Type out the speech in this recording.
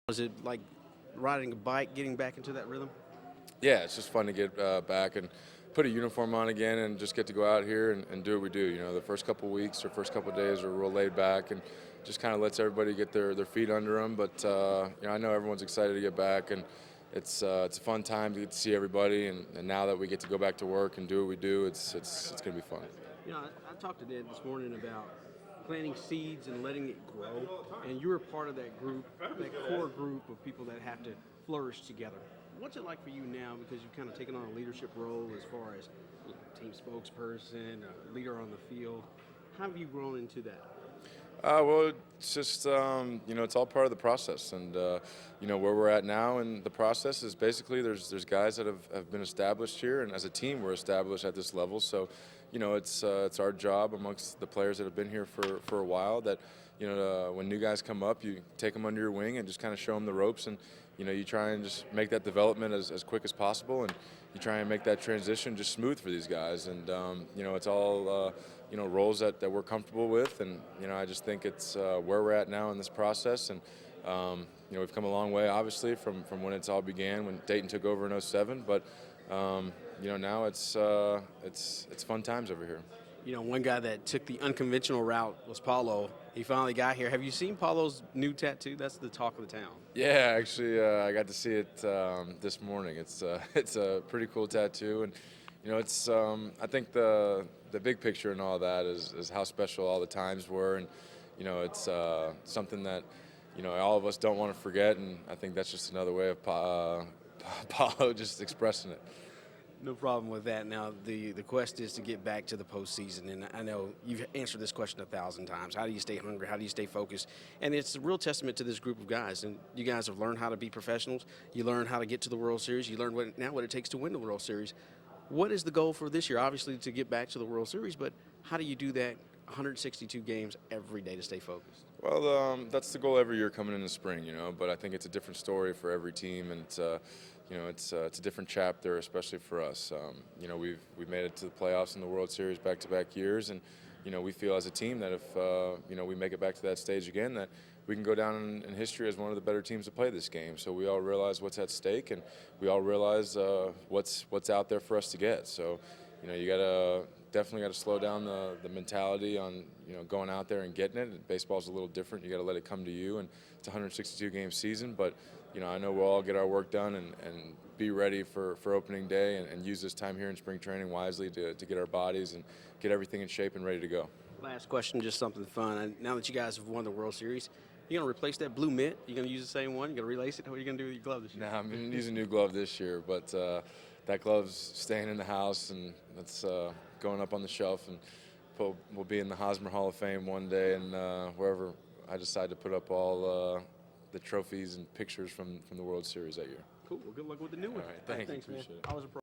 Was it like riding a bike, getting back into that rhythm? Yeah, it's just fun to get back and put a uniform on again and just get to go out here and do what we do. You know, the first couple weeks or first couple days are real laid back and just kind of lets everybody get their feet under them. But you know, I know everyone's excited to get back, and it's a fun time to get to see everybody. And now that we get to go back to work and do what we do, it's going to be fun. You know, I talked to Dad this morning about planting seeds and letting it grow, and you were part of that group, that core group of people that have to flourish together. What's it like for you now, because you've kind of taken on a leadership role as far as team spokesperson, a leader on the field? How have you grown into that? Well, it's just, you know, it's all part of the process. And, you know, where we're at now in the process is basically there's guys that have been established here, and as a team we're established at this level. So, you know, it's our job amongst the players that have been here for a while that, you know, when new guys come up, you take them under your wing and just kind of show them the ropes. And, you know, you try and just make that development as quick as possible, and you try and make that transition just smooth for these guys. And, you know, it's all, you know, roles that we're comfortable with. And, you know, I just think it's where we're at now in this process. And, you know, we've come a long way, obviously, from when it's all began, when Dayton took over in '07. But, you know, now it's fun times over here. You know, one guy that took the unconventional route was Paulo. He finally got here. Have you seen Paulo's new tattoo? That's the talk of the town. Yeah, actually, I got to see it this morning. It's a pretty cool tattoo, and you know, it's I think the big picture and all that is how special all the times were, and you know, it's something that you know all of us don't want to forget, and I think that's just another way of Paulo just expressing it. No problem with that. Now, the quest is to get back to the postseason, and I know you've answered this question 1,000 times. How do you stay hungry? How do you stay focused? And it's a real testament to this group of guys, and you guys have learned how to be professionals. You learned how to get to the World Series. You learned what it takes to win the World Series. What is the goal for this year? Obviously, to get back to the World Series, but how do you do that 162 games every day to stay focused? Well, that's the goal every year coming in the spring, you know. But I think it's a different story for every team, and you know, it's a different chapter, especially for us. You know, we've made it to the playoffs in the World Series back-to-back years, and you know, we feel as a team that if you know we make it back to that stage again, that we can go down in history as one of the better teams to play this game. So we all realize what's at stake, and we all realize what's out there for us to get. So, you know, you definitely got to slow down the mentality on, you know, going out there and getting it. Baseball's a little different. You got to let it come to you, and it's a 162 game season. But you know, I know we'll all get our work done and be ready for opening day, and use this time here in spring training wisely to get our bodies and get everything in shape and ready to go. Last question, just something fun. Now that you guys have won the World Series, you going to replace that blue mitt? You going to use the same one? You going to relace it? What are you going to do with your glove this year? Nah, I'm going to use a new glove this year, but that glove's staying in the house, and that's going up on the shelf, and we'll be in the Hosmer Hall of Fame one day, and wherever I decide to put up all the trophies and pictures from the World Series that year. Cool. Well, good luck with the new one. All right, thanks, man. appreciate it. Always a